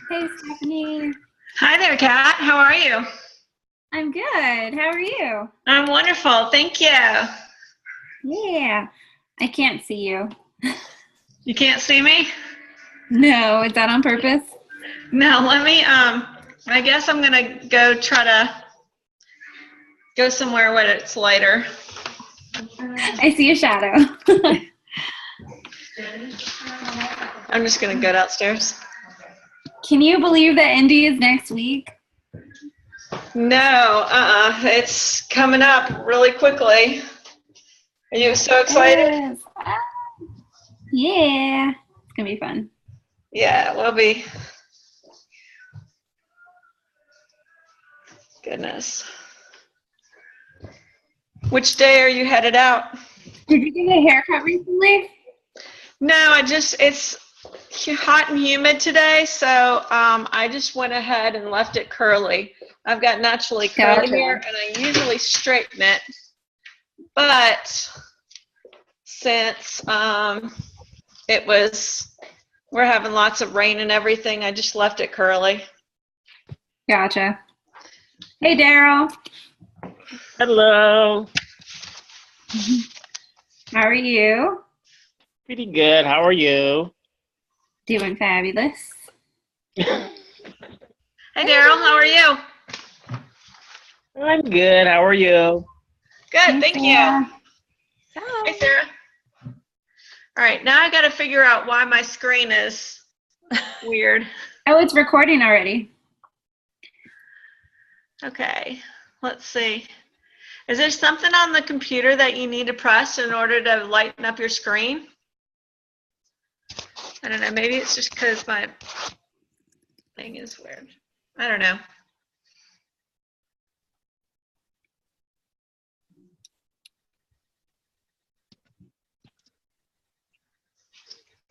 Hey, Stephanie. Hi there, Kat. How are you? I'm good. How are you? I'm wonderful. Thank you. Yeah. I can't see you. You can't see me? No, is that on purpose? No, let me, I guess I'm going to try to go somewhere where it's lighter. I see a shadow. I'm just going to go downstairs. Can you believe that Indy is next week? No, it's coming up really quickly. Are you so excited? Yes. Yeah. It's going to be fun. Yeah, it will be. Goodness. Which day are you headed out? Did you get a haircut recently? No, it's hot and humid today, so I just went ahead and left it curly. I've got naturally curly hair, and I usually straighten it. But since we're having lots of rain and everything, I just left it curly. Gotcha. Hey, Daryl. Hello. How are you? Pretty good. How are you? Doing fabulous. Hey, Daryl. How are you? I'm good. How are you? Good. Thank you. Hey, Sarah. All right. Now I got to figure out why my screen is weird. Oh, it's recording already. Okay. Let's see. Is there something on the computer that you need to press in order to lighten up your screen? I don't know. Maybe it's just because my thing is weird. I don't know.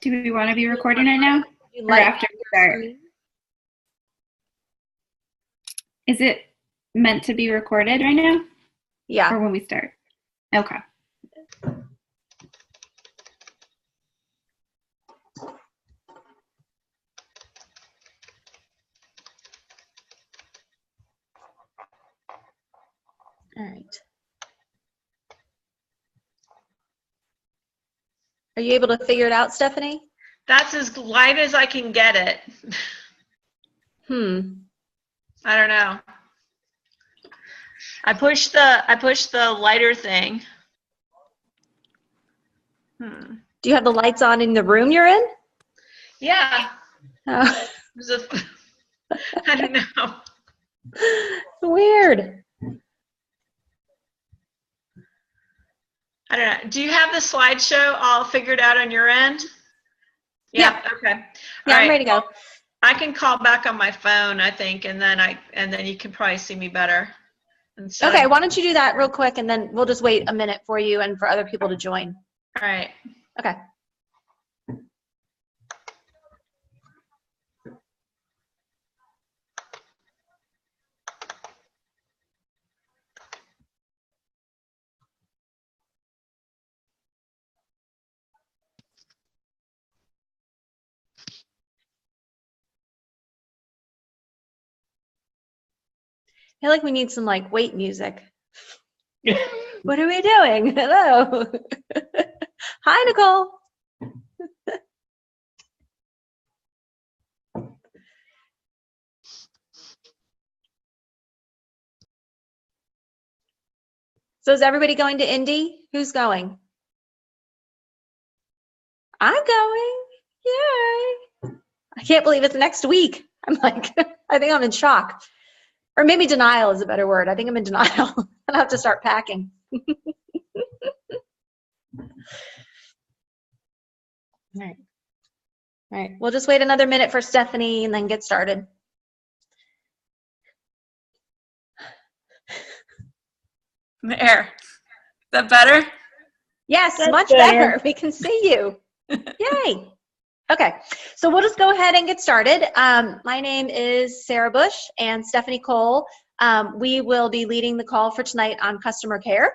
Do we want to be recording right now? Or after we start? Is it meant to be recorded right now? Yeah. Or when we start? Okay. All right. Are you able to figure it out, Stephanie? That's as light as I can get it. I don't know. I pushed the lighter thing. Do you have the lights on in the room you're in? Yeah. Oh. I don't know. Weird. I don't know. Do you have the slideshow all figured out on your end? Yeah. Okay. Yeah, I'm ready to go. I can call back on my phone, I think, and then you can probably see me better. Okay, why don't you do that real quick, and then we'll just wait a minute for you and for other people to join. All right. Okay. I feel like we need some like wait music. What are we doing? Hello. Hi, Nicole. So is everybody going to Indy? Who's going? I'm going. Yay. I can't believe it's next week. I'm like, I think I'm in shock. Or maybe denial is a better word. I think I'm in denial. I'll have to start packing. All right. All right. We'll just wait another minute for Stephanie and then get started. There. Is that better? Yes, That's much better. better. We can see you. Yay. Okay, so we'll just go ahead and get started. My name is Sarah Bush and Stephanie Cole. We will be leading the call for tonight on customer care.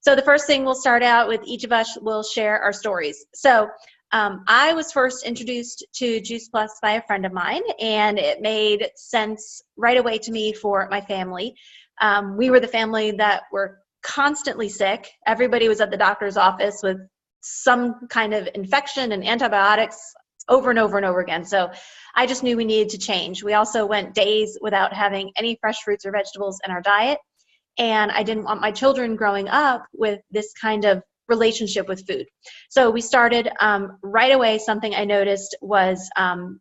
So the first thing we'll start out with, each of us will share our stories. So I was first introduced to Juice Plus by a friend of mine, and it made sense right away to me for my family. We were the family that were constantly sick. Everybody was at the doctor's office with some kind of infection and antibiotics over and over and over again. So I just knew we needed to change. We also went days without having any fresh fruits or vegetables in our diet. And I didn't want my children growing up with this kind of relationship with food. So we started right away. Something I noticed was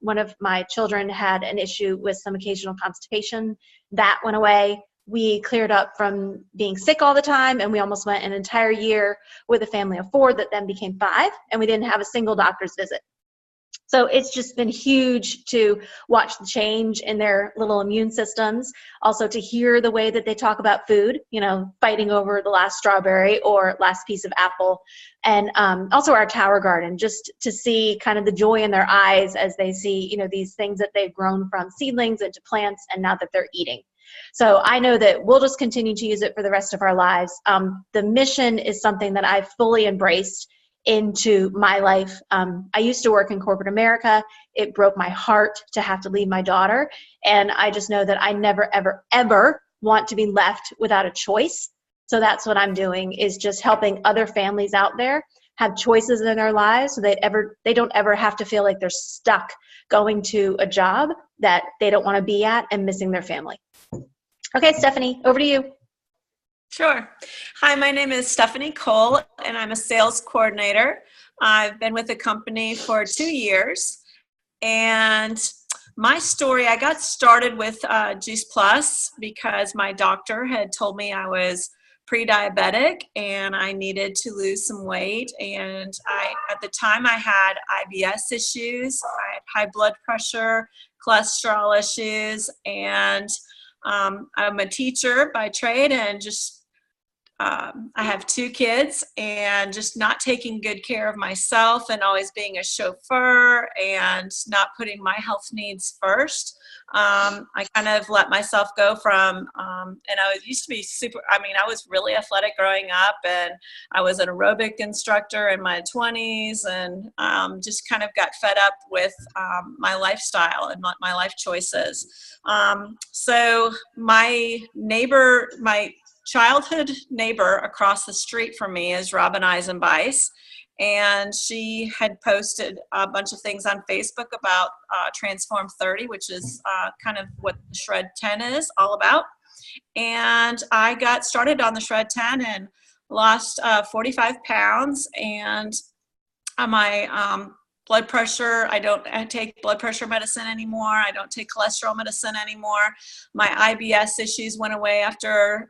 one of my children had an issue with some occasional constipation. That went away. We cleared up from being sick all the time, and we almost went an entire year with a family of 4 that then became 5, and we didn't have a single doctor's visit. So it's just been huge to watch the change in their little immune systems. Also to hear the way that they talk about food, fighting over the last strawberry or last piece of apple. And also our tower garden, just to see kind of the joy in their eyes as they see, these things that they've grown from seedlings into plants, and now that they're eating. So I know that we'll just continue to use it for the rest of our lives. The mission is something that I've fully embraced into my life. I used to work in corporate America. It broke my heart to have to leave my daughter. And I just know that I never, ever, ever want to be left without a choice. So that's what I'm doing, is just helping other families out there have choices in their lives so they don't ever have to feel like they're stuck going to a job that they don't want to be at and missing their family. Okay, Stephanie, over to you. Sure. Hi, my name is Stephanie Cole, and I'm a sales coordinator. I've been with the company for 2 years, and my story, I got started with Juice Plus because my doctor had told me I was pre-diabetic and I needed to lose some weight. And at the time I had IBS issues, I had high blood pressure, cholesterol issues, and I'm a teacher by trade, and just I have 2 kids, and just not taking good care of myself and always being a chauffeur and not putting my health needs first. I kind of let myself go from, and I used to be I was really athletic growing up, and I was an aerobic instructor in my 20s, and just kind of got fed up with my lifestyle and my life choices. So my childhood neighbor across the street from me is Robin Eisenbeiss, and she had posted a bunch of things on Facebook about Transform 30, which is kind of what the Shred 10 is all about. And I got started on the Shred 10 and lost 45 pounds, and my blood pressure, I don't take blood pressure medicine anymore. I don't take cholesterol medicine anymore. My IBS issues went away after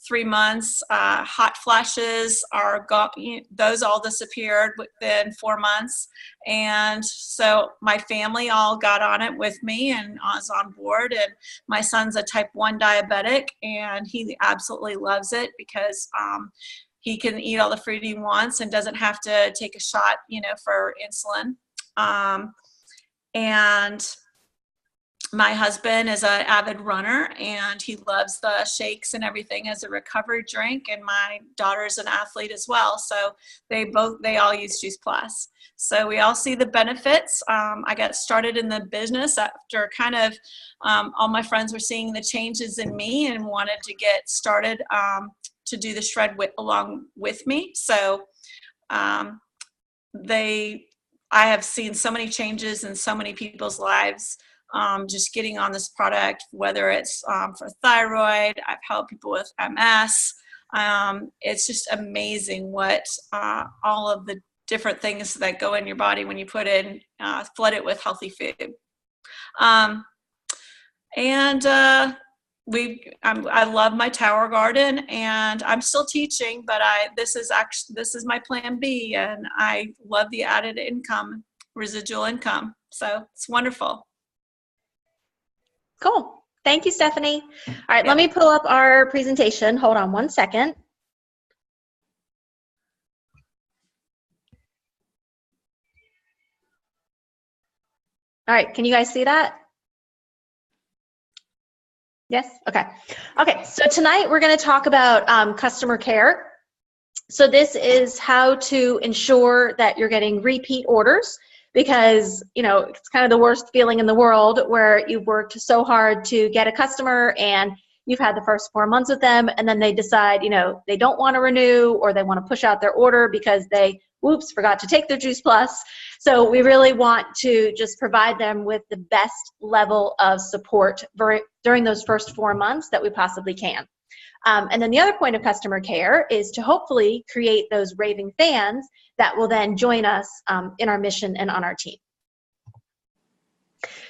3 months. Hot flashes are gone. Those all disappeared within 4 months. And so my family all got on it with me, and I was on board. And my son's a type 1 diabetic, and he absolutely loves it because he can eat all the fruit he wants and doesn't have to take a shot, for insulin. And my husband is an avid runner, and he loves the shakes and everything as a recovery drink. And my daughter's an athlete as well. So they all use Juice Plus. So we all see the benefits. I got started in the business after kind of all my friends were seeing the changes in me and wanted to get started to do the Shred along with me. So I have seen so many changes in so many people's lives just getting on this product, whether it's for thyroid. I've helped people with MS. It's just amazing what all of the different things that go in your body when you flood it with healthy food. I love my tower garden, and I'm still teaching, but this is my plan B, and I love the added income, residual income. So it's wonderful. Cool. Thank you, Stephanie. All right, Let me pull up our presentation. Hold on one second. All right, can you guys see that? Yes? Okay. Okay, so tonight we're going to talk about customer care. So this is how to ensure that you're getting repeat orders, because, you know, it's kind of the worst feeling in the world where you've worked so hard to get a customer and you've had the first 4 months with them, and then they decide, you know, they don't want to renew, or they want to push out their order because they, whoops, forgot to take their Juice Plus. So we really want to just provide them with the best level of support during those first 4 months that we possibly can. And then the other point of customer care is to hopefully create those raving fans that will then join us in our mission and on our team.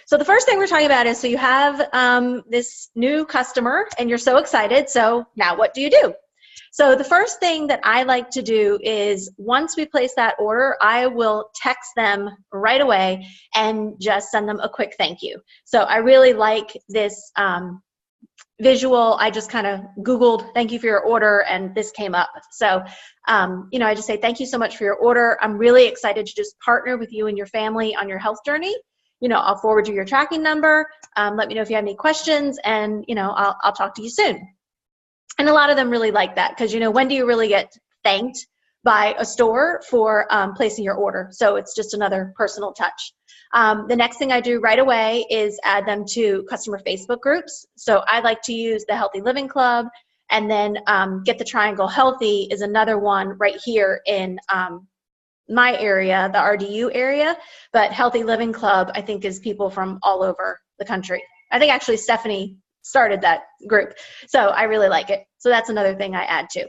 So the first thing we're talking about is, so you have this new customer and you're so excited. So now what do you do? So the first thing that I like to do is, once we place that order, I will text them right away and just send them a quick thank you. So I really like this visual. I just kind of Googled thank you for your order and this came up. So, you know, I just say, thank you so much for your order. I'm really excited to just partner with you and your family on your health journey. You know, I'll forward you your tracking number. Let me know if you have any questions, and, you know, I'll talk to you soon. And a lot of them really like that, because, you know, when do you really get thanked by a store for placing your order? So it's just another personal touch. The next thing I do right away is add them to customer Facebook groups. So I like to use the Healthy Living Club, and then Get the Triangle Healthy is another one right here in my area, the RDU area. But Healthy Living Club, I think, is people from all over the country. I think actually Stephanie started that group. So I really like it. So that's another thing I add to.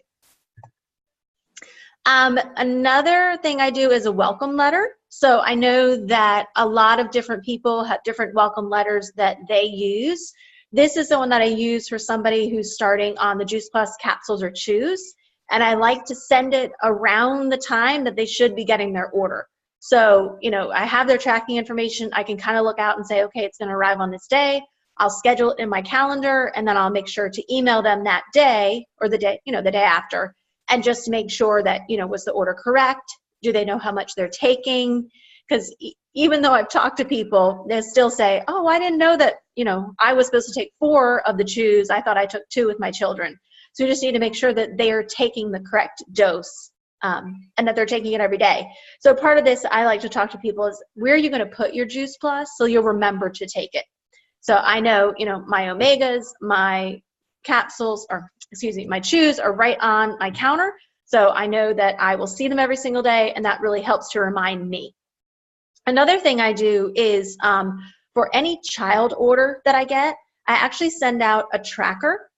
Another thing I do is a welcome letter. So I know that a lot of different people have different welcome letters that they use. This is the one that I use for somebody who's starting on the Juice Plus capsules or chews. And I like to send it around the time that they should be getting their order. So, you know, I have their tracking information. I can kind of look out and say, okay, it's going to arrive on this day. I'll schedule it in my calendar, and then I'll make sure to email them that day, or the day, you know, the day after, and just make sure that, you know, was the order correct? Do they know how much they're taking? Because even though I've talked to people, they still say, oh, I didn't know that, you know, I was supposed to take 4 of the chews. I thought I took 2 with my children. So we just need to make sure that they are taking the correct dose, and that they're taking it every day. So part of this, I like to talk to people, is where are you going to put your Juice Plus so you'll remember to take it? So I know, you know, my omegas, my capsules, or excuse me, my chews are right on my counter. So I know that I will see them every single day, and that really helps to remind me. Another thing I do is for any child order that I get, I actually send out a tracker.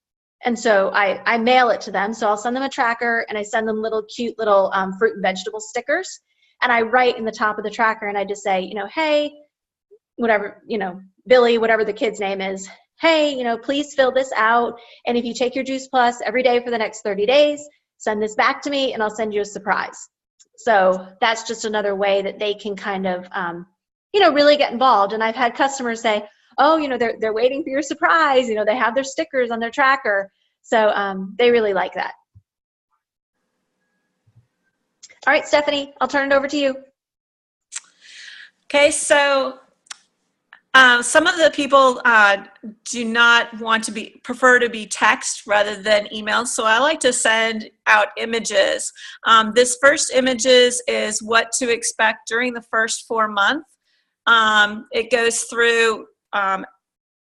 And so I mail it to them. So I'll send them a tracker, and I send them little cute little fruit and vegetable stickers. And I write in the top of the tracker, and I just say, you know, hey, whatever, you know, Billy, whatever the kid's name is, hey, you know, please fill this out. And if you take your Juice Plus every day for the next 30 days, send this back to me and I'll send you a surprise. So that's just another way that they can kind of, you know, really get involved. And I've had customers say, oh, you know, they're waiting for your surprise. You know, they have their stickers on their tracker. So they really like that. All right, Stephanie, I'll turn it over to you. Okay, so some of the people do not want to prefer to be text rather than email, so I like to send out images. This first images is what to expect during the first 4 months. It goes through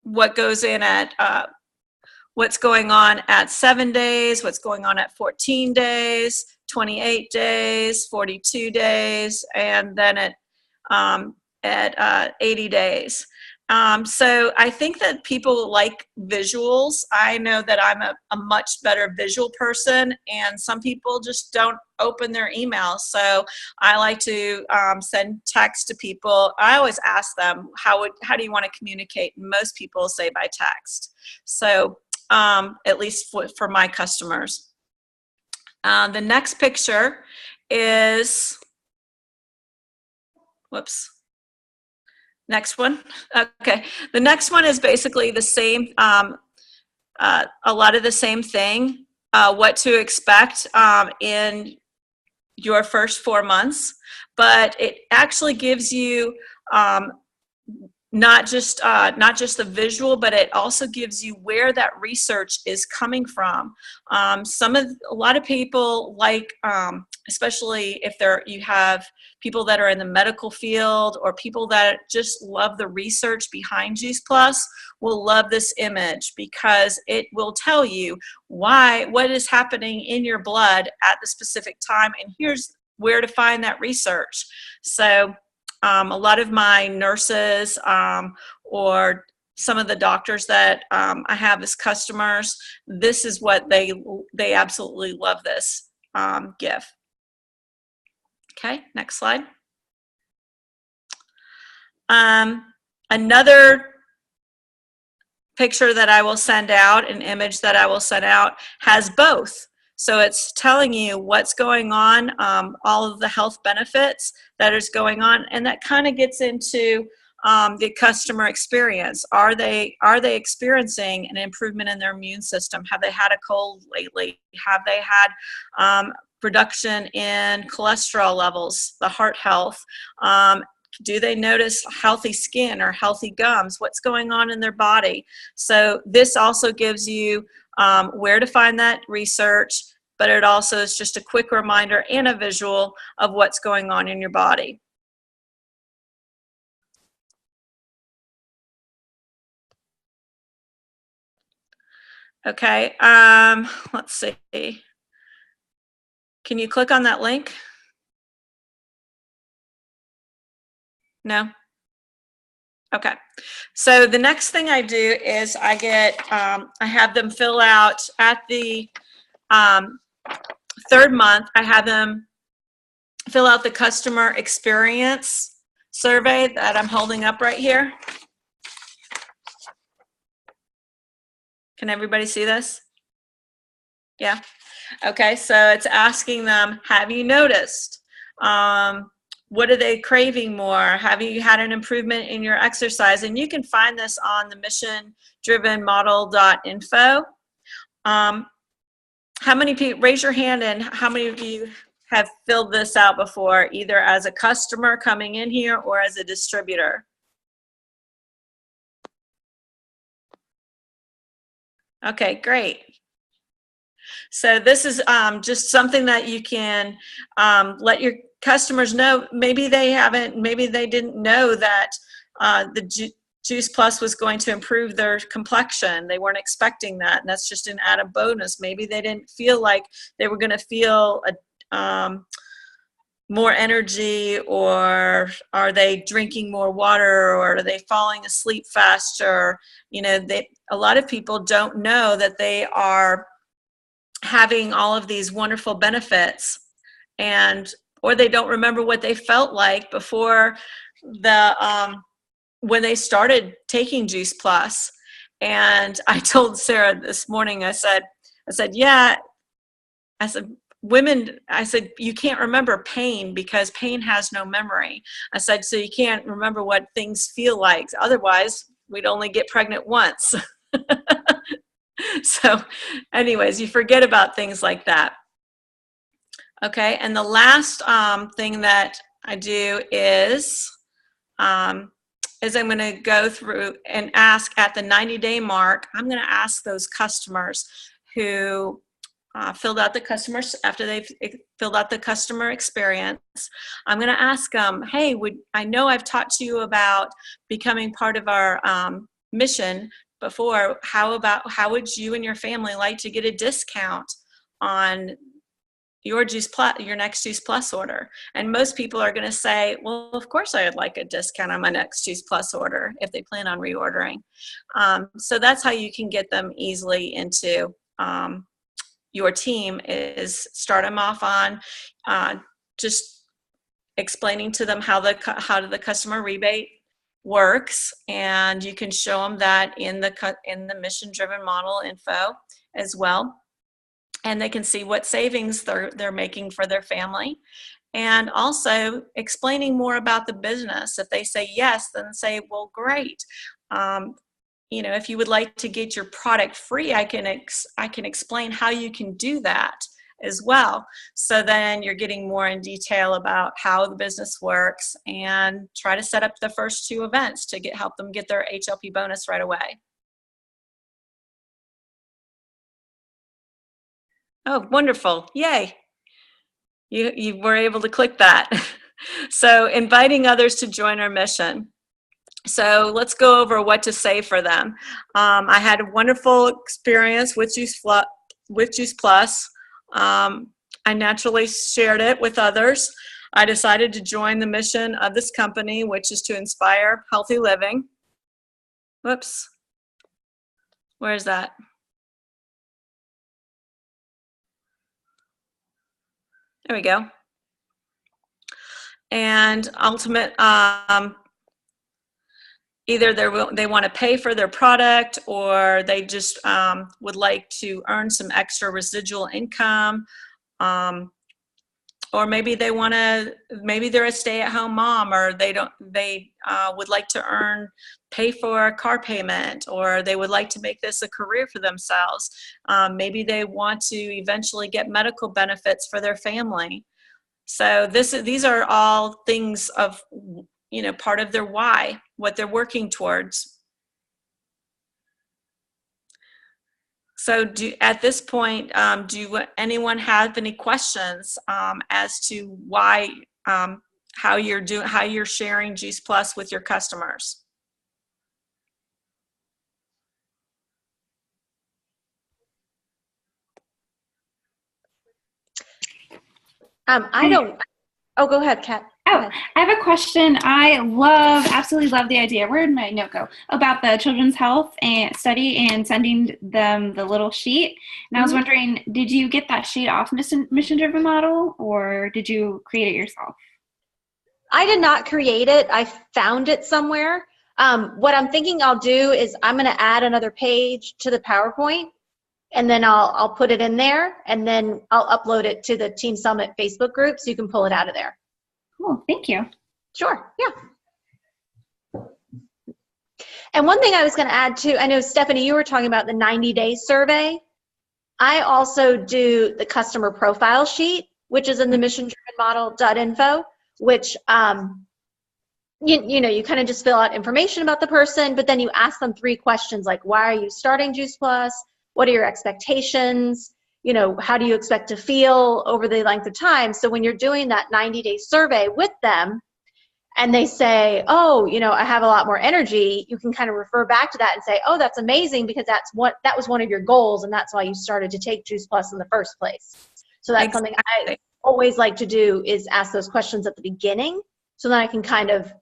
what goes in at what's going on at 7 days, what's going on at 14 days, 28 days, 42 days, and then at 80 days. So I think that people like visuals. I know that I'm a much better visual person, and some people just don't open their emails. So I like to send text to people. I always ask them, how do you want to communicate? And most people say by text. So at least for my customers. The next picture is, whoops. Next one. Okay. The next one is basically the same, a lot of the same thing, what to expect in your first 4 months, but it actually gives you not just the visual, but it also gives you where that research is coming from. A lot of people like, especially if you have people that are in the medical field or people that just love the research behind Juice Plus, will love this image because it will tell you what is happening in your blood at the specific time, and here's where to find that research. So a lot of my nurses or some of the doctors that I have as customers, this is what they absolutely love this GIF. Okay, next slide. Another picture that I will send out, an image that I will send out, has both. So it's telling you what's going on, all of the health benefits that is going on, and that kind of gets into the customer experience. Are they experiencing an improvement in their immune system? Have they had a cold lately? Have they had reduction in cholesterol levels, the heart health? Do they notice healthy skin or healthy gums? What's going on in their body? So this also gives you where to find that research, but it also is just a quick reminder and a visual of what's going on in your body. Okay, let's see. Can you click on that link? No? Okay, so the next thing I do is I have them fill out at the third month, I have them fill out the customer experience survey that I'm holding up right here. Can everybody see this? Yeah. Okay, so it's asking them, have you noticed? What are they craving more? Have you had an improvement in your exercise? And you can find this on the mission-driven-model.info. How many people, raise your hand, and how many of you have filled this out before, either as a customer coming in here or as a distributor? Okay, great. So this is just something that you can let your customers know. Maybe they didn't know that the Juice Plus was going to improve their complexion. They weren't expecting that, and that's just an added bonus. Maybe they didn't feel like they were going to feel more energy, or are they drinking more water, or are they falling asleep faster? You know, a lot of people don't know that they are having all of these wonderful benefits, or they don't remember what they felt like before when they started taking Juice Plus. And I told Sarah this morning, I said, women, I said, you can't remember pain because pain has no memory. I said, so you can't remember what things feel like. Otherwise, we'd only get pregnant once. So anyways, you forget about things like that. Okay, and the last thing that I do is I'm going to go through and ask at the 90-day mark. I'm going to ask those customers who filled out the customers after they've filled out the customer experience. I'm going to ask them, hey, I know I've talked to you about becoming part of our mission before. How would you and your family like to get a discount on your next Juice Plus order? And most people are going to say, well, of course I would like a discount on my next Juice Plus order if they plan on reordering. So that's how you can get them easily into your team, is start them off on just explaining to them how the customer rebate works, and you can show them that in the mission-driven model info as well. And they can see what savings they're making for their family, and also explaining more about the business. If they say yes, then say, well, great. You know, if you would like to get your product free, I can explain how you can do that as well. So then you're getting more in detail about how the business works, and try to set up the first 2 events to help them get their HLP bonus right away. Oh, wonderful. Yay. You were able to click that. So inviting others to join our mission. So let's go over what to say for them. I had a wonderful experience with Juice Plus. I naturally shared it with others. I decided to join the mission of this company, which is to inspire healthy living. Whoops. Where's that? There we go. And ultimate, either they want to pay for their product, or they just would like to earn some extra residual income, or maybe maybe they're a stay-at-home mom, or they would like to pay for a car payment, or they would like to make this a career for themselves. Maybe they want to eventually get medical benefits for their family. So these are all things of, part of their why, what they're working towards. So at this point, do anyone have any questions as to why, how you're sharing Juice Plus with your customers? Oh, go ahead, Kat. Oh, I have a question. I absolutely love the idea. Where did my note go? About the children's health and study and sending them the little sheet. And I was wondering, did you get that sheet off Mission Driven Model, or did you create it yourself? I did not create it. I found it somewhere. What I'm thinking I'll do is I'm going to add another page to the PowerPoint, and then I'll put it in there, and then I'll upload it to the Team Summit Facebook group so you can pull it out of there. Cool, thank you. Sure, yeah. And one thing I was going to add too, I know Stephanie, you were talking about the 90-day survey. I also do the customer profile sheet, which is in the missiondrivenmodel.info, which you kind of just fill out information about the person, but then you ask them 3 questions like, why are you starting Juice Plus? What are your expectations? How do you expect to feel over the length of time? So when you're doing that 90-day survey with them and they say, oh, I have a lot more energy, you can kind of refer back to that and say, oh, that's amazing, because that was one of your goals, and that's why you started to take Juice Plus in the first place. So that's something I always like to do, is ask those questions at the beginning, so then I can kind of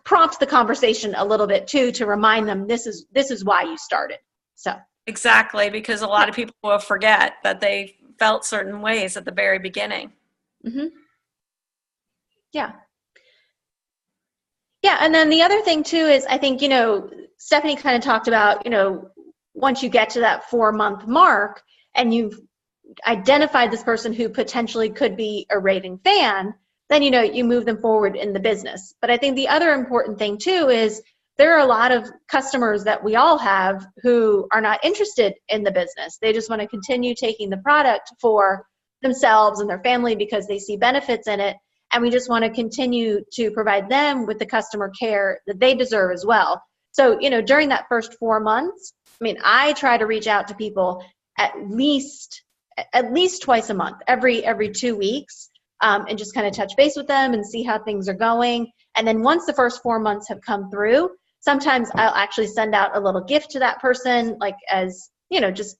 prompt the conversation a little bit too, to remind them this is why you started. So exactly, because a lot of people will forget that they felt certain ways at the very beginning. Yeah. Yeah, and then the other thing too is, I think, Stephanie kind of talked about, once you get to that 4-month mark and you've identified this person who potentially could be a raving fan, then, you move them forward in the business. But I think the other important thing too is, there are a lot of customers that we all have who are not interested in the business. They just want to continue taking the product for themselves and their family because they see benefits in it. And we just want to continue to provide them with the customer care that they deserve as well. So, during that first 4 months, I try to reach out to people at least twice a month, every 2 weeks, and just kind of touch base with them and see how things are going. And then once the first 4 months have come through, sometimes I'll actually send out a little gift to that person, like as, just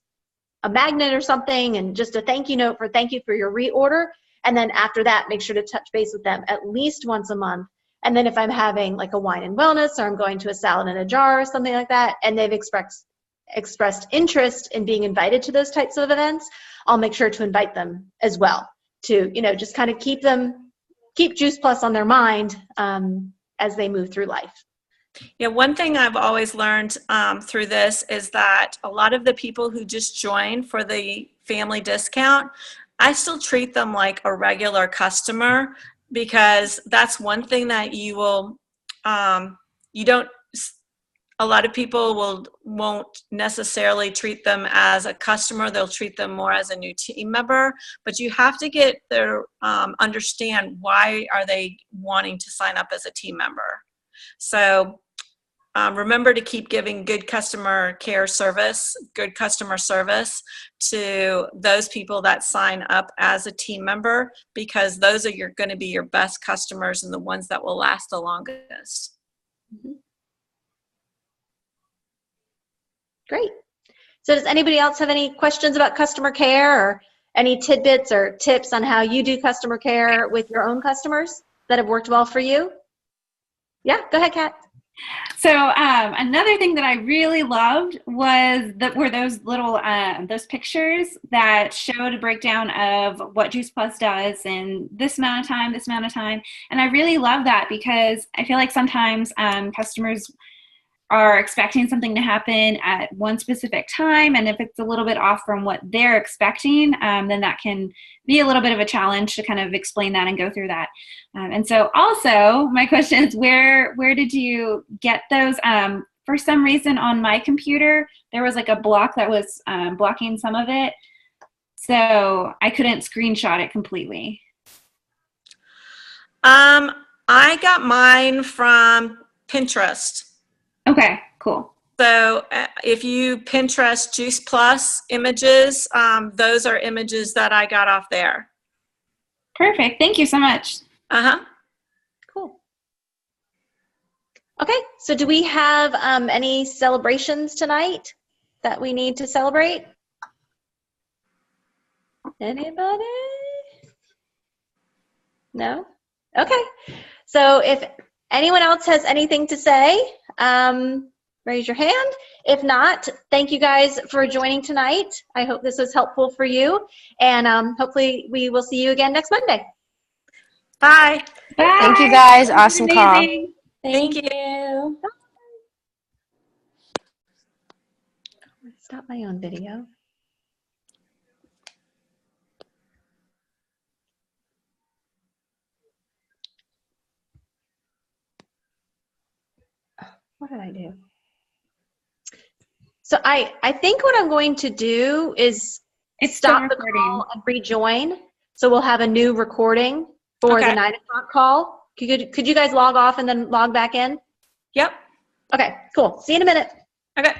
a magnet or something, and just a thank you note for thank you for your reorder. And then after that, make sure to touch base with them at least once a month. And then if I'm having like a wine and wellness, or I'm going to a salad in a jar or something like that, and they've expressed interest in being invited to those types of events, I'll make sure to invite them as well to, just kind of keep Juice Plus on their mind as they move through life. Yeah, one thing I've always learned through this is that a lot of the people who just join for the family discount, I still treat them like a regular customer, because that's one thing that you will, a lot of people won't necessarily treat them as a customer. They'll treat them more as a new team member. But you have to get their understand why are they wanting to sign up as a team member. So remember to keep giving good customer service to those people that sign up as a team member, because those are going to be your best customers and the ones that will last the longest. Mm-hmm. Great. So does anybody else have any questions about customer care or any tidbits or tips on how you do customer care with your own customers that have worked well for you? Yeah, go ahead, Kat. So another thing that I really loved were those little those pictures that showed a breakdown of what Juice Plus does in this amount of time, and I really love that because I feel like sometimes customers are expecting something to happen at one specific time, and if it's a little bit off from what they're expecting, then that can be a little bit of a challenge to kind of explain that and go through that. And so also my question is, where did you get those? For some reason on my computer there was like a block that was blocking some of it, so I couldn't screenshot it completely. I got mine from Pinterest. Okay, cool. So if you Pinterest Juice Plus images, those are images that I got off there. Perfect. Thank you so much. Uh-huh. Cool. Okay, so do we have any celebrations tonight that we need to celebrate? Anybody? No? Okay. So if anyone else has anything to say, raise your hand. If not, thank you guys for joining tonight. I hope this was helpful for you, and hopefully we will see you again next Monday. Bye. Bye. Thank you guys. Awesome call. Amazing. Thank you. Stop my own video. What did I do? So I think what I'm going to do is stop the call and rejoin. So we'll have a new recording for the 9 o'clock call. Could you guys log off and then log back in? Yep. Okay, cool. See you in a minute. Okay. Okay.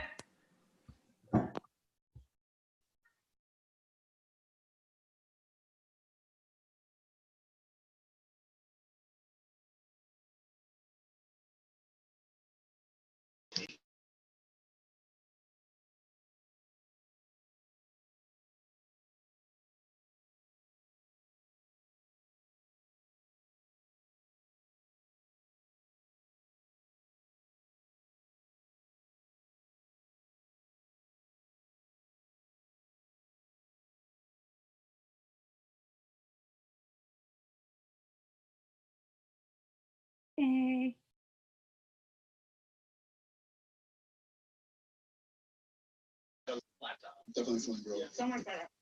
Definitely fun, bro.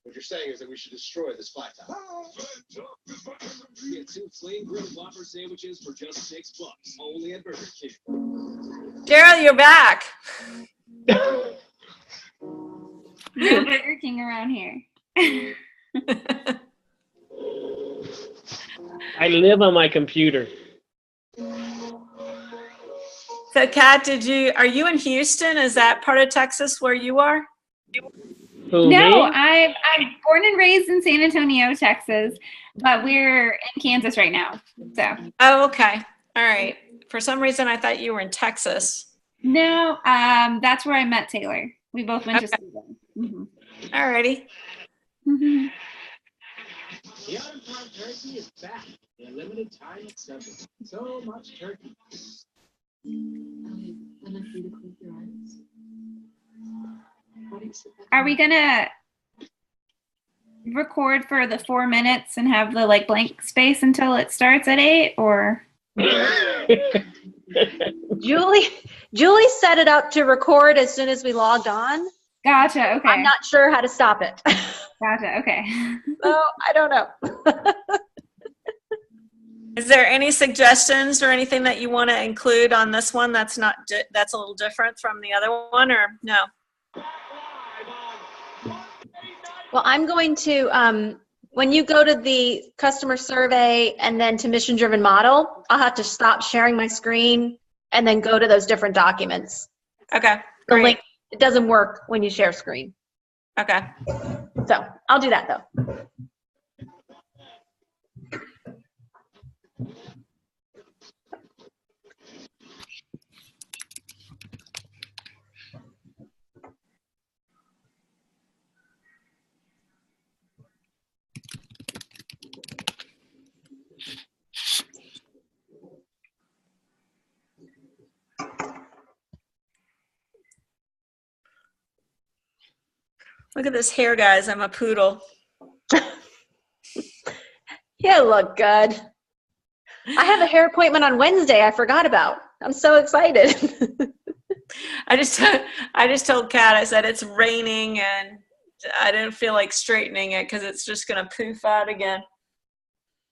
What you're saying is that we should destroy this flat top. Get 2 flame grilled Whopper sandwiches for just $6, only at Burger King. Daryl, you're back. No Burger King around here. I live on my computer. So, Kat, are you in Houston? Is that part of Texas where you are? Who, No, me? I'm born and raised in San Antonio, Texas, but we're in Kansas right now. So. Oh, okay. All right. For some reason, I thought you were in Texas. No, that's where I met Taylor. We both went to school. Mm-hmm. All righty. Mm-hmm. The Autumn Farm Turkey is back in a limited time at 7. So much turkey. Are we gonna record for the 4 minutes and have the like blank space until it starts at 8, or? Julie set it up to record as soon as we logged on. Gotcha. Okay. I'm not sure how to stop it. Gotcha. Okay. So I don't know. Is there any suggestions or anything that you want to include on this one that's not that's a little different from the other one, or no? Well, I'm going to, when you go to the customer survey and then to mission-driven model, I'll have to stop sharing my screen and then go to those different documents. Okay, The great. link, it doesn't work when you share screen. Okay. So I'll do that though. Look at this hair, guys. I'm a poodle. You look good. I have a hair appointment on Wednesday I forgot about. I'm so excited. I just told Kat, I said it's raining and I didn't feel like straightening it because it's just going to poof out again.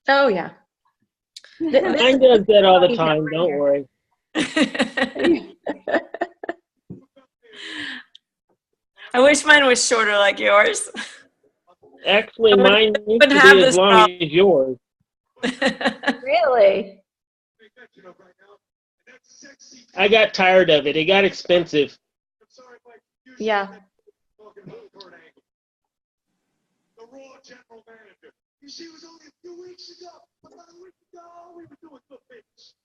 Oh, yeah. Mine does that all the time. Don't worry. I wish mine was shorter like yours. Actually, mine used to have be this as long problem. as yours. Really? I got tired of it. It got expensive. Yeah. The raw general manager. She was only a few weeks ago. About a week ago, we were doing good business.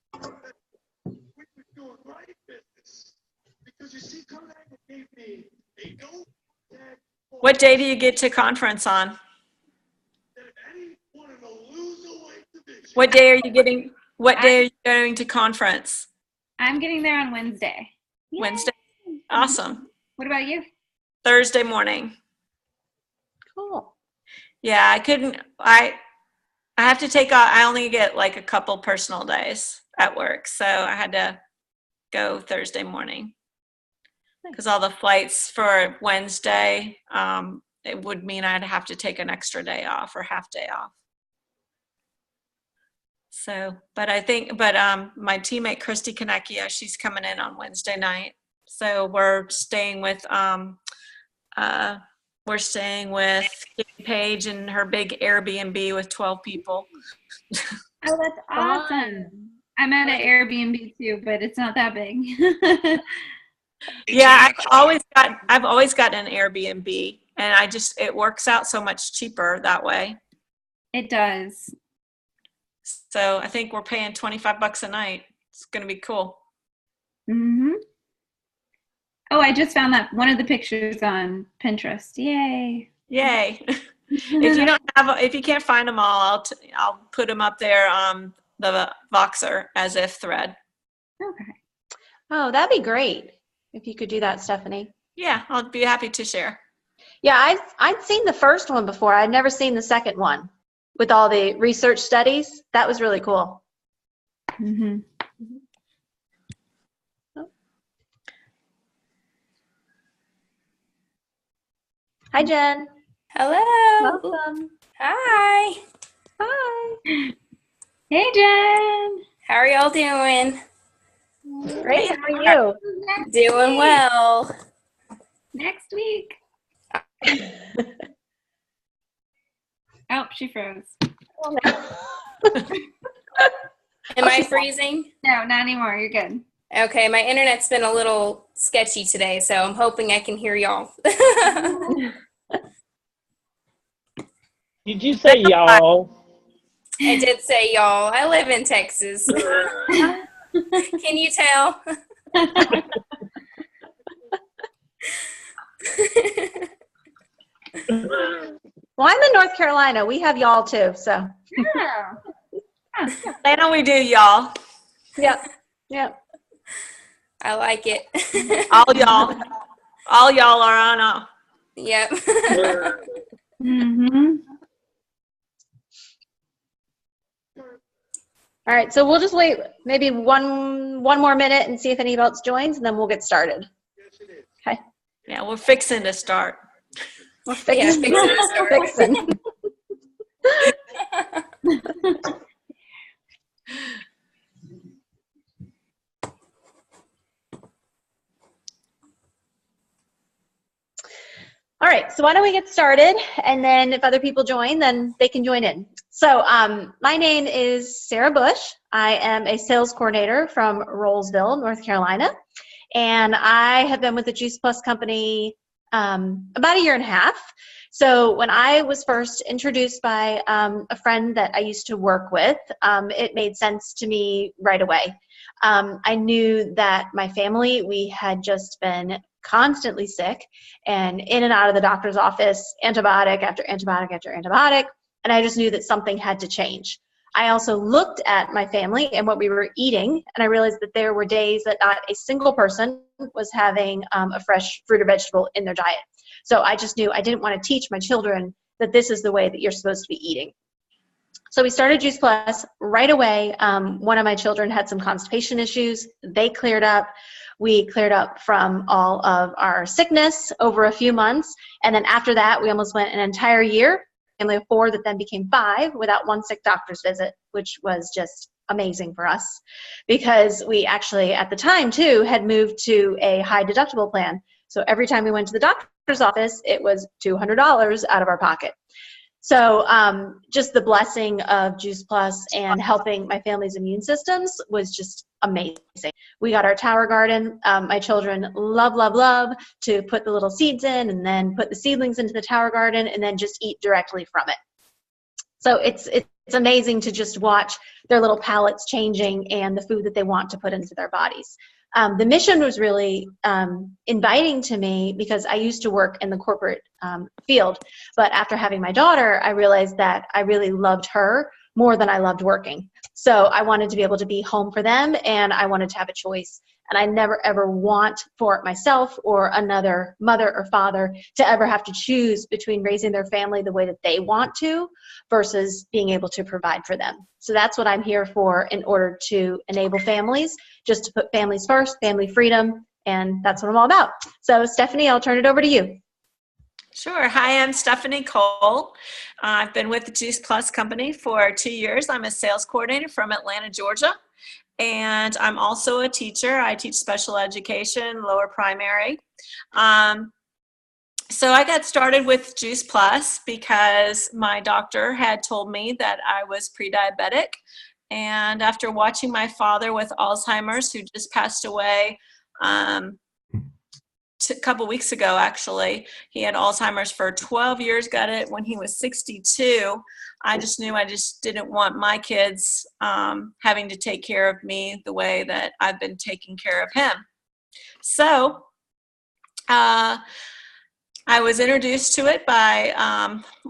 We were doing right business. Because you see, Kodak gave me a no tag. What day do you get to conference on? What day are you getting? What day are you going to conference? I'm getting there on Wednesday. Yay. Wednesday. Awesome. What about you? Thursday morning. Cool. Yeah, I couldn't. I have to take off. I only get like a couple personal days at work, so I had to go Thursday morning because all the flights for Wednesday, it would mean I'd have to take an extra day off or half day off. So, but my teammate Christy Kaneckia, she's coming in on Wednesday night. So we're staying with Paige and her big Airbnb with 12 people. Oh, that's awesome. I'm at an Airbnb too, but it's not that big. Yeah, I've always got an Airbnb, and it works out so much cheaper that way. It does. So I think we're paying $25 a night. It's going to be cool. Mm-hmm. Oh, I just found that one of the pictures on Pinterest. Yay. Yay. If you can't find them all, I'll put them up there on the Voxer as if thread. Okay. Oh, that'd be great if you could do that, Stephanie. Yeah, I'll be happy to share. Yeah, I'd seen the first one before. I'd never seen the second one with all the research studies. That was really cool. Mm-hmm. Hi, Jen. Hello. Welcome. Hi. Hi. Hey, Jen. How are y'all doing? Great. How are you? Doing well. Next week. Oh, she froze. Am I freezing? No, not anymore. You're good. Okay, my internet's been a little sketchy today, so I'm hoping I can hear y'all. Did you say y'all? I did say y'all. I live in Texas. Can you tell? Well, I'm in North Carolina. We have y'all too, so. Yeah. I know we do, y'all. Yep. Yep. I like it. All y'all are on a. Yep. Mm-hmm. All right, so we'll just wait maybe one more minute and see if anybody else joins, and then we'll get started. Okay. Yeah, we're fixing to start. We're fixing. Yeah, fixing to start. Fixing. so why don't we get started, and then if other people join, then they can join in. So my name is Sarah Bush. I am a sales coordinator from Rollsville, North Carolina, and I have been with the Juice Plus company about a year and a half. So when I was first introduced by a friend that I used to work with, it made sense to me right away. I knew that my family, we had just been constantly sick and in and out of the doctor's office, antibiotic after antibiotic after antibiotic, and I just knew that something had to change. I also looked at my family and what we were eating, and I realized that there were days that not a single person was having a fresh fruit or vegetable in their diet. So I just knew I didn't want to teach my children that this is the way that you're supposed to be eating. So we started Juice Plus right away. One of my children had some constipation issues. They cleared up. We cleared up from all of our sickness over a few months. And then after that, we almost went an entire year, family of 4 that then became 5 without one sick doctor's visit, which was just amazing for us because we actually at the time too had moved to a high deductible plan. So every time we went to the doctor's office, it was $200 out of our pocket. So just the blessing of Juice Plus and helping my family's immune systems was just amazing. We got our tower garden. My children love, love, love to put the little seeds in and then put the seedlings into the tower garden and then just eat directly from it. So it's amazing to just watch their little palates changing and the food that they want to put into their bodies. The mission was really inviting to me because I used to work in the corporate field, but after having my daughter, I realized that I really loved her more than I loved working. So I wanted to be able to be home for them, and I wanted to have a choice. And I never ever want for myself or another mother or father to ever have to choose between raising their family the way that they want to versus being able to provide for them. So that's what I'm here for in order to enable families, just to put families first, family freedom, and that's what I'm all about. So Stephanie, I'll turn it over to you. Sure. Hi, I'm Stephanie Cole. I've been with the Juice Plus company for 2 years. I'm a sales coordinator from Atlanta, Georgia. And I'm also a teacher. I teach special education, lower primary. So I got started with Juice Plus because my doctor had told me that I was pre-diabetic. And after watching my father with Alzheimer's, who just passed away a couple weeks ago, actually, he had Alzheimer's for 12 years, got it when he was 62. I just knew I just didn't want my kids having to take care of me the way that I've been taking care of him. So I was introduced to it by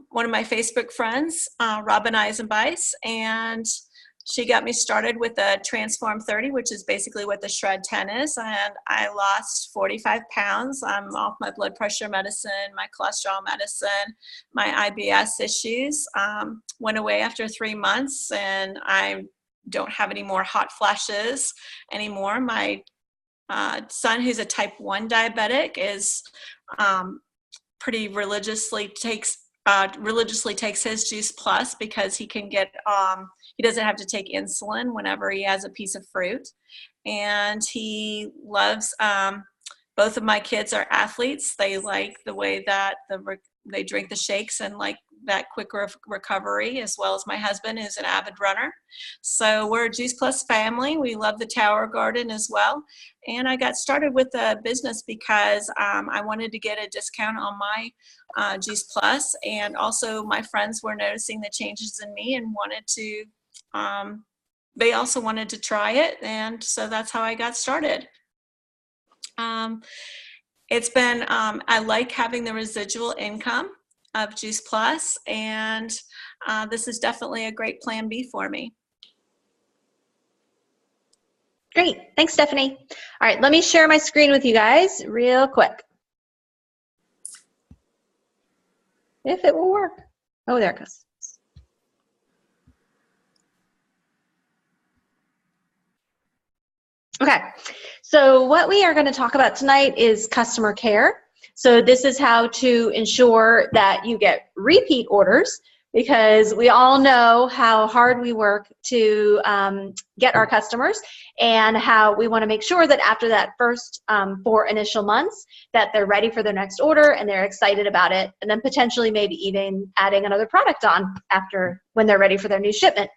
one of my Facebook friends, Robin Eisenbeis, and she got me started with a Transform 30, which is basically what the Shred 10 is, and I lost 45 pounds. I'm off my blood pressure medicine, my cholesterol medicine, my IBS issues. Went away after 3 months, and I don't have any more hot flashes anymore. My son, who's a type 1 diabetic, is pretty religiously takes his Juice Plus because he can get he doesn't have to take insulin whenever he has a piece of fruit, and he loves both of my kids are athletes. They like the way that they drink the shakes and like that quick recovery, as well as my husband is an avid runner. So we're a Juice Plus family. We love the Tower Garden as well. And I got started with the business because I wanted to get a discount on my Juice Plus, and also my friends were noticing the changes in me and wanted to, they also wanted to try it, and so that's how I got started. It's been, I like having the residual income of Juice Plus, and this is definitely a great plan B for me. Great. Thanks, Stephanie. All right, let me share my screen with you guys real quick. If it will work. Oh, there it goes. Okay, so what we are going to talk about tonight is customer care. So this is how to ensure that you get repeat orders because we all know how hard we work to get our customers, and how we want to make sure that after that first 4 initial months that they're ready for their next order and they're excited about it, and then potentially maybe even adding another product on after when they're ready for their new shipment.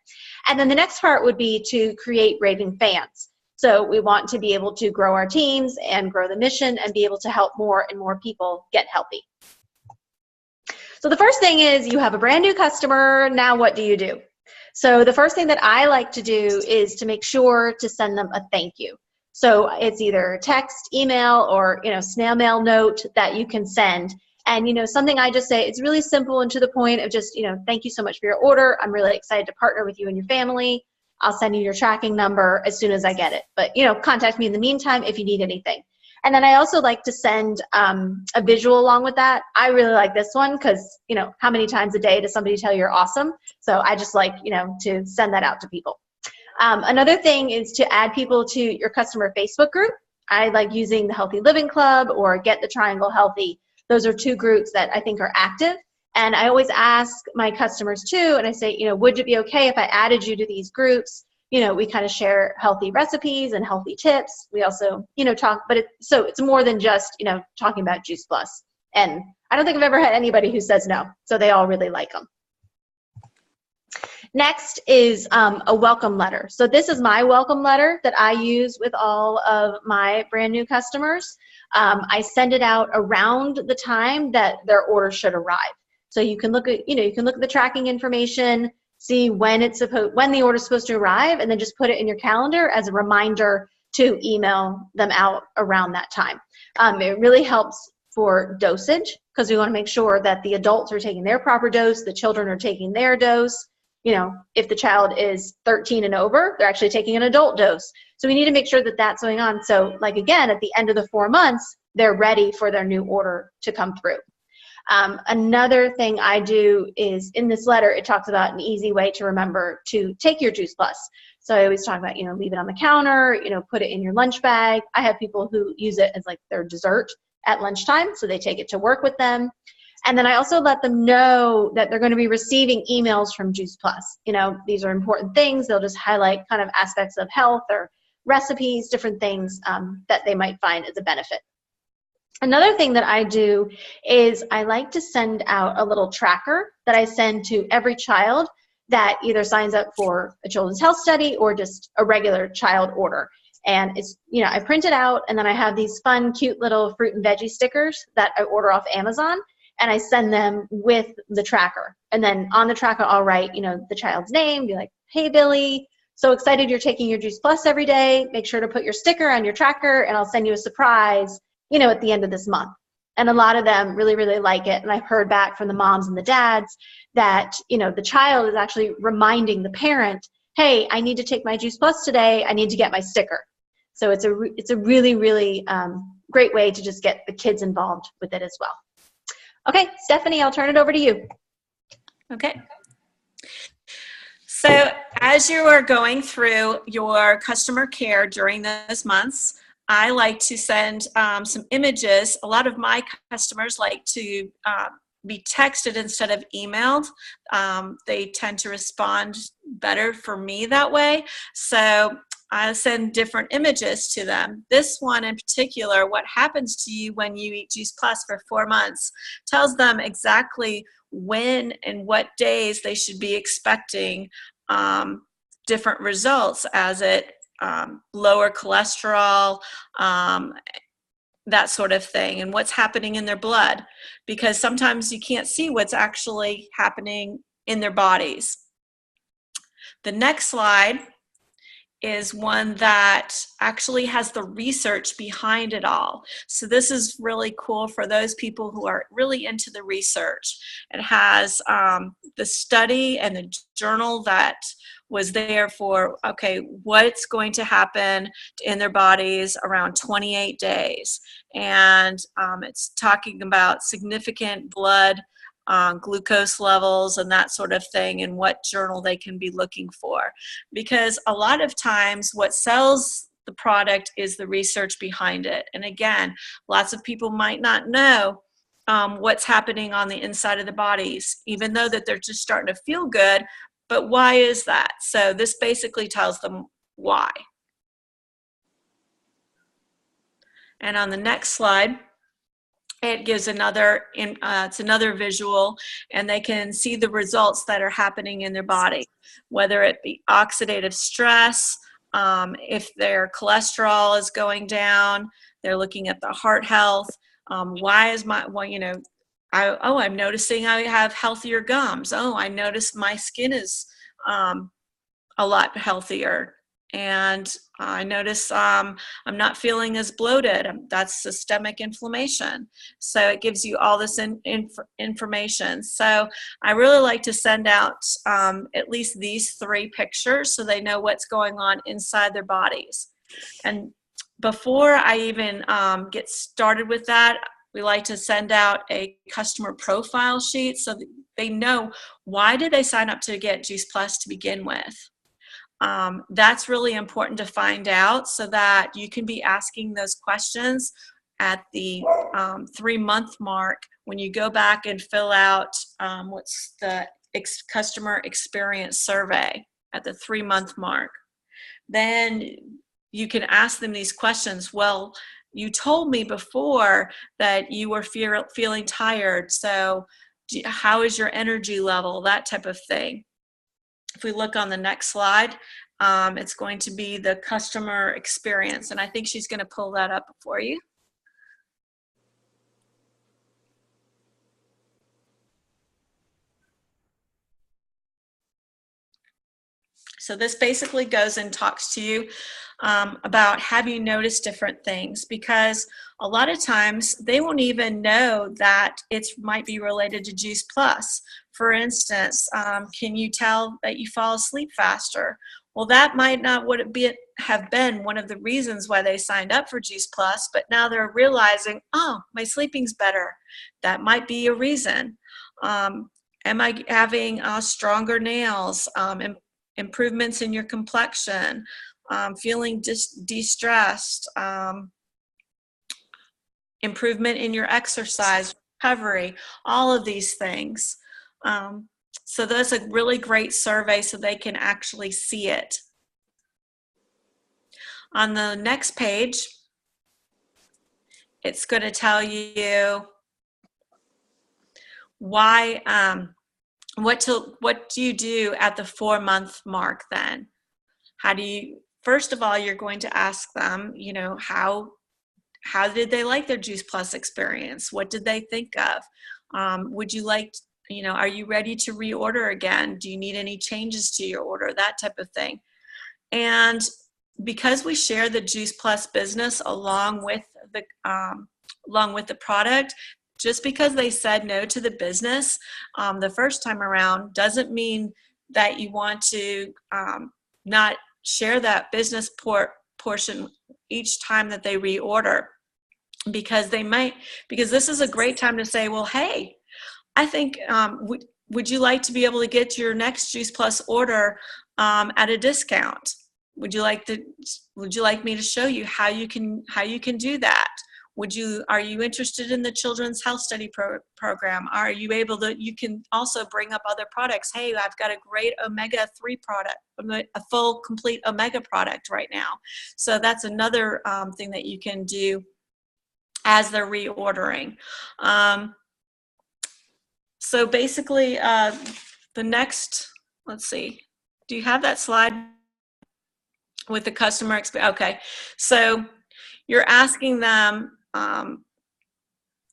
And then the next part would be to create raving fans. So we want to be able to grow our teams and grow the mission and be able to help more and more people get healthy. So the first thing is, you have a brand new customer. Now what do you do? So the first thing that I like to do is to make sure to send them a thank you. So it's either text, email, or snail mail note that you can send. And something I just say, it's really simple and to the point of just, thank you so much for your order. I'm really excited to partner with you and your family. I'll send you your tracking number as soon as I get it. But contact me in the meantime if you need anything. And then I also like to send a visual along with that. I really like this one because, how many times a day does somebody tell you you're awesome? So I just like, to send that out to people. Another thing is to add people to your customer Facebook group. I like using the Healthy Living Club or Get the Triangle Healthy. Those are 2 groups that I think are active. And I always ask my customers too, and I say, would it be okay if I added you to these groups? We kind of share healthy recipes and healthy tips. We also, talk, but it's more than just, talking about Juice Plus. And I don't think I've ever had anybody who says no. So they all really like them. Next is a welcome letter. So this is my welcome letter that I use with all of my brand new customers. I send it out around the time that their order should arrive. So you can look at, you can look at the tracking information, see when the order is supposed to arrive, and then just put it in your calendar as a reminder to email them out around that time. It really helps for dosage because we want to make sure that the adults are taking their proper dose, the children are taking their dose. If the child is 13 and over, they're actually taking an adult dose. So we need to make sure that that's going on. So again, at the end of the 4 months, they're ready for their new order to come through. Another thing I do is in this letter, it talks about an easy way to remember to take your Juice Plus. So I always talk about, leave it on the counter, put it in your lunch bag. I have people who use it as like their dessert at lunchtime, so they take it to work with them. And then I also let them know that they're going to be receiving emails from Juice Plus. These are important things. They'll just highlight kind of aspects of health or recipes, different things that they might find as a benefit. Another thing that I do is I like to send out a little tracker that I send to every child that either signs up for a children's health study or just a regular child order. And it's, I print it out, and then I have these fun, cute little fruit and veggie stickers that I order off Amazon, and I send them with the tracker. And then on the tracker, I'll write, the child's name, be like, hey, Billy, so excited you're taking your Juice Plus every day. Make sure to put your sticker on your tracker, and I'll send you a surprise at the end of this month. And a lot of them really, really like it. And I've heard back from the moms and the dads that, the child is actually reminding the parent, hey, I need to take my Juice Plus today. I need to get my sticker. So it's a really, really great way to just get the kids involved with it as well. Okay, Stephanie, I'll turn it over to you. Okay. So as you are going through your customer care during those months, I like to send some images. A lot of my customers like to be texted instead of emailed. They tend to respond better for me that way. So I send different images to them. This one in particular, what happens to you when you eat Juice Plus for 4 months, tells them exactly when and what days they should be expecting different results as it lower cholesterol, that sort of thing, and what's happening in their blood, because sometimes you can't see what's actually happening in their bodies. The next slide is one that actually has the research behind it all. So this is really cool for those people who are really into the research. It has the study and the journal that was there for, okay, what's going to happen in their bodies around 28 days. And it's talking about significant blood glucose levels and that sort of thing, and what journal they can be looking for. Because a lot of times what sells the product is the research behind it. And again, lots of people might not know what's happening on the inside of the bodies, even though that they're just starting to feel good. But why is that? So this basically tells them why. And on the next slide, it gives it's another visual, and they can see the results that are happening in their body, whether it be oxidative stress, if their cholesterol is going down. They're looking at the heart health. Why is my, well, you know, I'm noticing I have healthier gums. Oh, I notice my skin is a lot healthier. And I notice I'm not feeling as bloated. That's systemic inflammation. So it gives you all this information. So I really like to send out at least these 3 pictures so they know what's going on inside their bodies. And before I even get started with that, we like to send out a customer profile sheet so that they know, why did they sign up to get Juice Plus to begin with. That's really important to find out, so that you can be asking those questions at the 3-month mark when you go back and fill out what's the customer experience survey at the 3-month mark. Then you can ask them these questions. Well, you told me before that you were feeling tired, so how is your energy level, that type of thing. If we look on the next slide, it's going to be the customer experience, and I think she's going to pull that up for you. So this basically goes and talks to you about, have you noticed different things? Because a lot of times they won't even know that it might be related to Juice Plus. For instance, can you tell that you fall asleep faster? Well, that might not have been one of the reasons why they signed up for Juice Plus, but now they're realizing, oh, my sleeping's better. That might be a reason. Am I having stronger nails? Improvements in your complexion, feeling de-stressed, improvement in your exercise, recovery, all of these things. So that's a really great survey so they can actually see it. On the next page, it's going to tell you why, what do you do at the 4-month mark then? How do you, first of all, you're going to ask them, you know, how did they like their Juice Plus experience? What did they think of? Would you like, you know, are you ready to reorder again? Do you need any changes to your order? That type of thing. And because we share the Juice Plus business along with the product, just because they said no to the business the first time around doesn't mean that you want to not share that business portion each time that they reorder, because this is a great time to say, well, hey, I think would you like to be able to get your next Juice Plus order at a discount? Would you like me to show you how you can do that? Are you interested in the Children's Health Study program? Are you able to, you can also bring up other products. Hey, I've got a great omega-3 product, a full complete omega product right now. So that's another thing that you can do as they're reordering. So basically the next, let's see, do you have that slide with the customer experience? Okay, so you're asking them,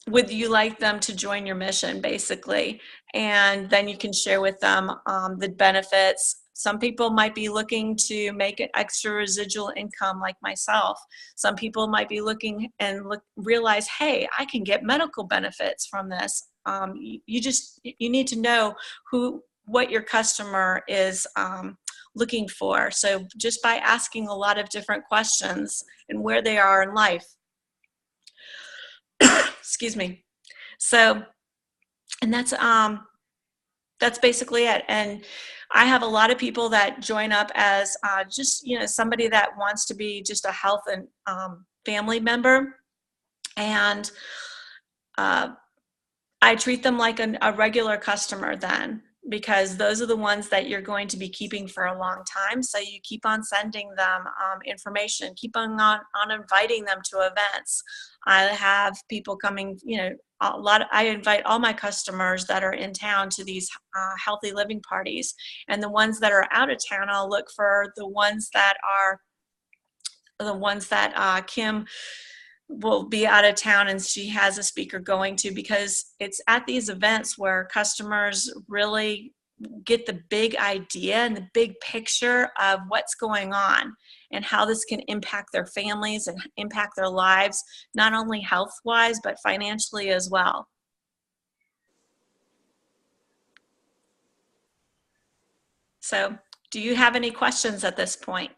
would you like them to join your mission, basically? And then you can share with them the benefits. Some people might be looking to make an extra residual income, like myself. Some people might be looking and realize, hey, I can get medical benefits from this. You need to know what your customer is looking for. So just by asking a lot of different questions and where they are in life. Excuse me. So, and that's basically it. And I have a lot of people that join up as just, you know, somebody that wants to be just a health and family member. And I treat them like a regular customer then, because those are the ones that you're going to be keeping for a long time. So you keep on sending them information, keep on inviting them to events. I have people coming, I invite all my customers that are in town to these healthy living parties. And the ones that are out of town, I'll look for the ones that Kim will be out of town and she has a speaker going to, because it's at these events where customers really get the big idea and the big picture of what's going on and how this can impact their families and impact their lives, not only health-wise, but financially as well. So, do you have any questions at this point?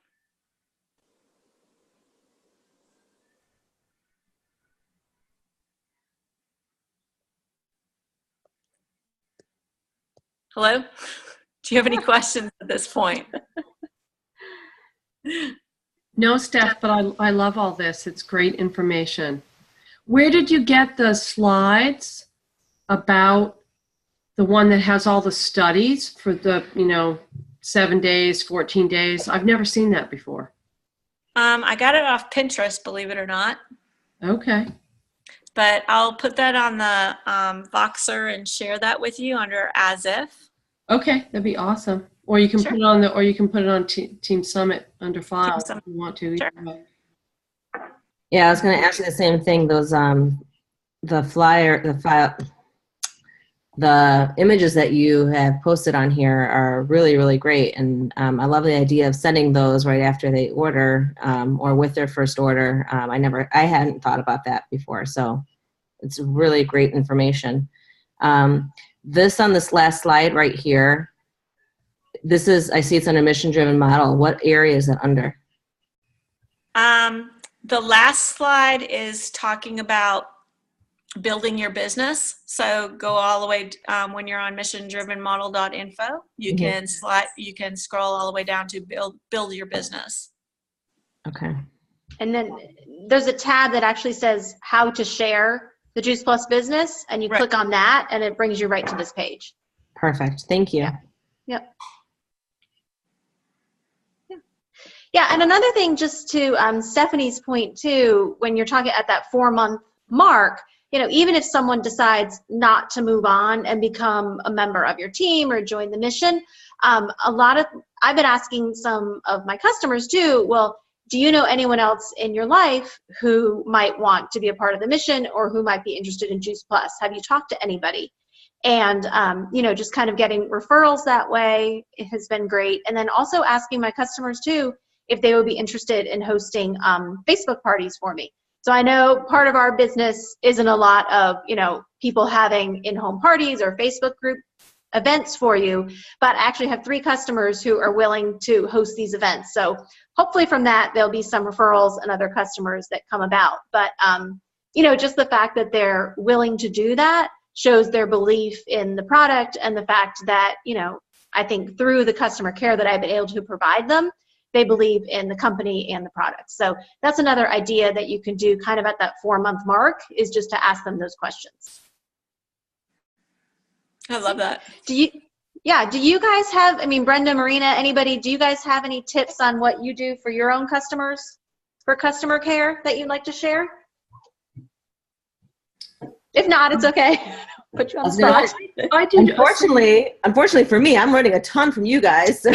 Hello? Do you have any questions at this point? No, Steph, but I love all this. It's great information. Where did you get the slides about the one that has all the studies for the, 7 days, 14 days? I've never seen that before. I got it off Pinterest, believe it or not. Okay. But I'll put that on the Voxer and share that with you under As If. Okay, that'd be awesome. Or you can Sure. put it on Team Summit under file if you want to. Sure. Yeah, I was going to ask you the same thing. Those the images that you have posted on here are really, really great, and I love the idea of sending those right after they order or with their first order. I hadn't thought about that before, so it's really great information. This on this last slide right here. This is, I see it's under mission-driven model. What area is it under? The last slide is talking about building your business. So go all the way when you're on missiondrivenmodel.info, you can scroll all the way down to build your business. Okay. And then there's a tab that actually says how to share the Juice Plus business, and you Right. click on that and it brings you right to this page. Perfect. Thank you. Yep. Yeah, and another thing, just to Stephanie's point too, when you're talking at that 4-month mark, even if someone decides not to move on and become a member of your team or join the mission, I've been asking some of my customers too, well, do you know anyone else in your life who might want to be a part of the mission or who might be interested in Juice Plus? Have you talked to anybody? And, just kind of getting referrals that way has been great. And then also asking my customers too, if they would be interested in hosting Facebook parties for me. So I know part of our business isn't a lot of, people having in-home parties or Facebook group events for you, but I actually have 3 customers who are willing to host these events. So hopefully from that, there'll be some referrals and other customers that come about. But, just the fact that they're willing to do that shows their belief in the product and the fact that, I think through the customer care that I've been able to provide them, they believe in the company and the product. So that's another idea that you can do kind of at that 4-month mark, is just to ask them those questions. I love that. Do you guys have, Brenda, Marina, anybody, do you guys have any tips on what you do for your own customers for customer care that you'd like to share? If not, it's okay. Put you on the spot. I do. Unfortunately for me, I'm learning a ton from you guys. So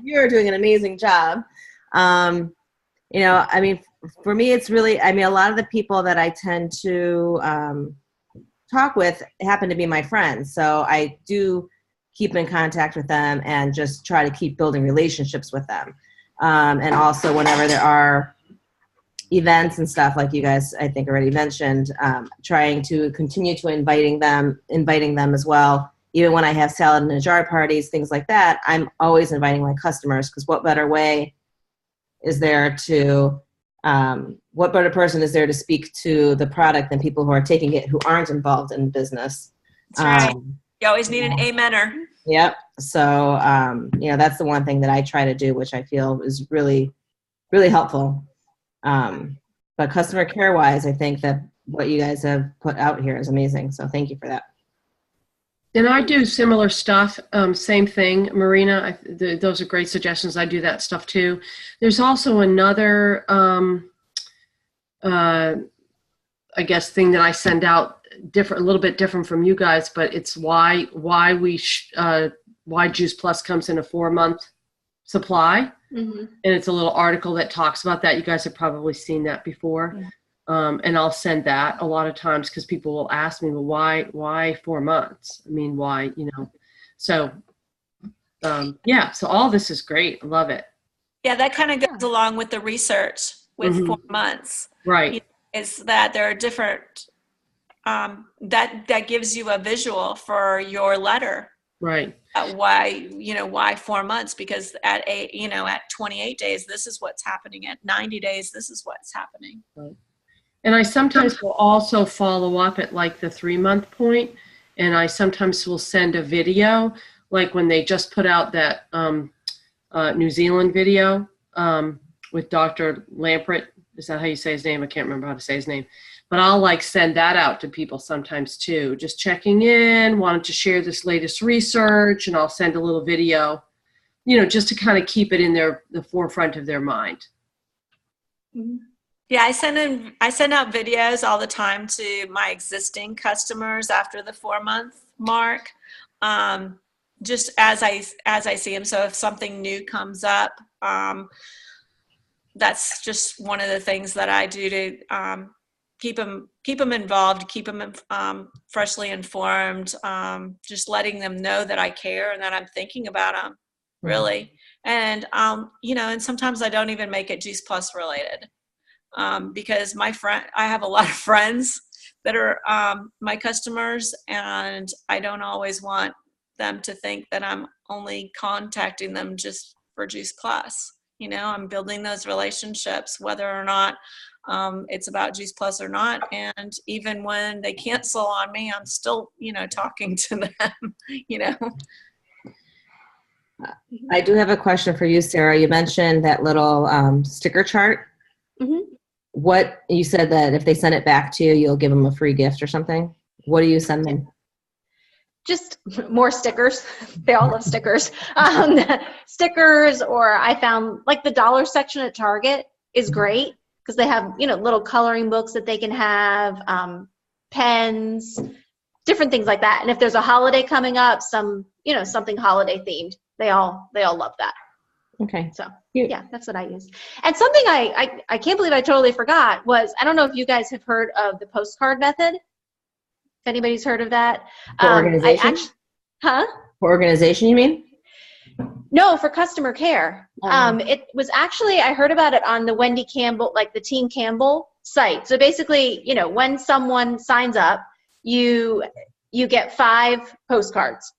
you're doing an amazing job. For me, it's really, a lot of the people that I tend to talk with happen to be my friends. So I do keep in contact with them and just try to keep building relationships with them. And also whenever there are events and stuff like you guys, I think already mentioned, trying to continue to inviting them as well. Even when I have salad in a jar parties, things like that, I'm always inviting my customers, because what better way is there to, what better person is there to speak to the product than people who are taking it, who aren't involved in business. That's right. You always need an amener. Yep. So, that's the one thing that I try to do, which I feel is really, really helpful. But customer care wise, I think that what you guys have put out here is amazing. So thank you for that. And I do similar stuff. Same thing, Marina. Those are great suggestions. I do that stuff too. There's also another, I guess, thing that I send out a little bit different from you guys, but it's why Juice Plus comes in a 4-month supply. Mm-hmm. And it's a little article that talks about that. You guys have probably seen that before. Yeah. And I'll send that a lot of times because people will ask me, well, why 4 months? I mean, why, so, yeah, so all this is great. I love it. Yeah, that kind of goes along with the research with mm-hmm. 4 months. Right. Is that there are different, that gives you a visual for your letter. Right. Why 4 months? Because at 28 days, this is what's happening. At 90 days, this is what's happening. Right. And I sometimes will also follow up at like the 3-month point, and I sometimes will send a video, like when they just put out that New Zealand video with Dr. Lampert. Is that how you say his name? I can't remember how to say his name. But I'll like send that out to people sometimes too, just checking in, wanted to share this latest research, and I'll send a little video, just to kind of keep it in the forefront of their mind. Mm-hmm. Yeah, I send out videos all the time to my existing customers after the 4-month mark, just as I see them. So if something new comes up, that's just one of the things that I do to keep them involved, keep them freshly informed, just letting them know that I care and that I'm thinking about them, really. And and sometimes I don't even make it Juice Plus related. Because I have a lot of friends that are my customers, and I don't always want them to think that I'm only contacting them just for Juice Plus. I'm building those relationships, whether or not it's about Juice Plus or not. And even when they cancel on me, I'm still, talking to them, I do have a question for you, Sarah. You mentioned that little sticker chart. Mm-hmm. What you said that if they send it back to you, you'll give them a free gift or something. What do you send them? Just more stickers. They all love stickers. Stickers, or I found like the dollar section at Target is great because they have, little coloring books that they can have, pens, different things like that. And if there's a holiday coming up, something holiday themed, they all love that. Okay. So yeah, that's what I use. And something I can't believe I totally forgot was, I don't know if you guys have heard of the postcard method. If anybody's heard of that. For organization? For organization, you mean? No, for customer care. It was actually, I heard about it on the Wendy Campbell, like the Team Campbell site. So basically, when someone signs up, you get 5 postcards.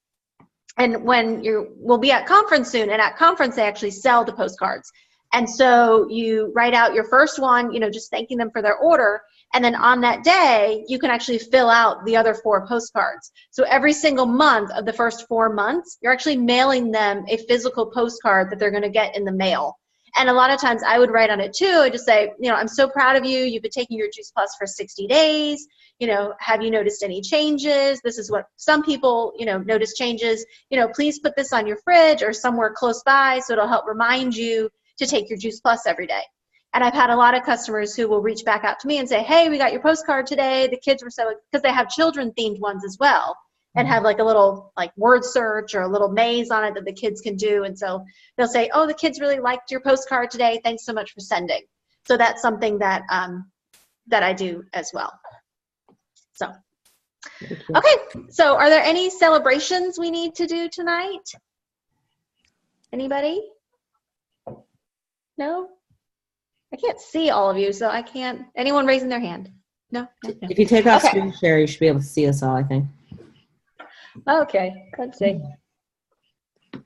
And we'll be at conference soon, and at conference they actually sell the postcards. And so you write out your first one, just thanking them for their order. And then on that day, you can actually fill out the other 4 postcards. So every single month of the first 4 months, you're actually mailing them a physical postcard that they're going to get in the mail. And a lot of times I would write on it too. I just say, I'm so proud of you. You've been taking your Juice Plus for 60 days. Have you noticed any changes? This is what some people, notice changes. Please put this on your fridge or somewhere close by so it'll help remind you to take your Juice Plus every day. And I've had a lot of customers who will reach back out to me and say, hey, we got your postcard today. The kids were because they have children themed ones as well, and have like a little word search or a little maze on it that the kids can do. And so they'll say, oh, the kids really liked your postcard today. Thanks so much for sending. So that's something that I do as well. So, okay. So are there any celebrations we need to do tonight? Anybody? No? I can't see all of you, so I can't. Anyone raising their hand? No? If you take off screen share, you should be able to see us all, I think. Okay, let's see.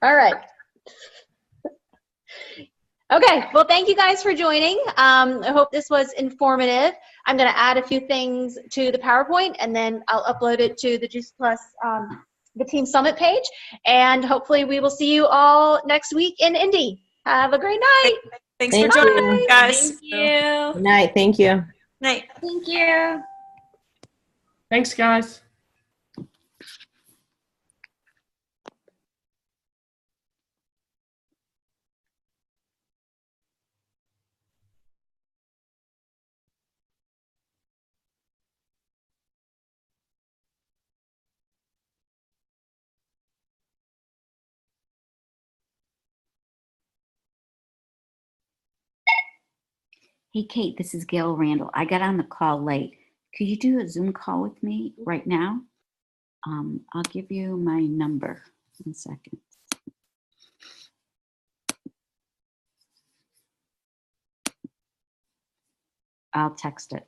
All right. Okay, well, thank you guys for joining. I hope this was informative. I'm going to add a few things to the PowerPoint, and then I'll upload it to the Juice Plus, the Team Summit page, and hopefully we will see you all next week in Indy. Have a great night. Thanks for joining us, guys. Thank you. Good night. Thank you. Night. Thank you. Thanks, guys. Hey, Kate, this is Gail Randall. I got on the call late. Could you do a Zoom call with me right now? I'll give you my number. 1 second. I'll text it.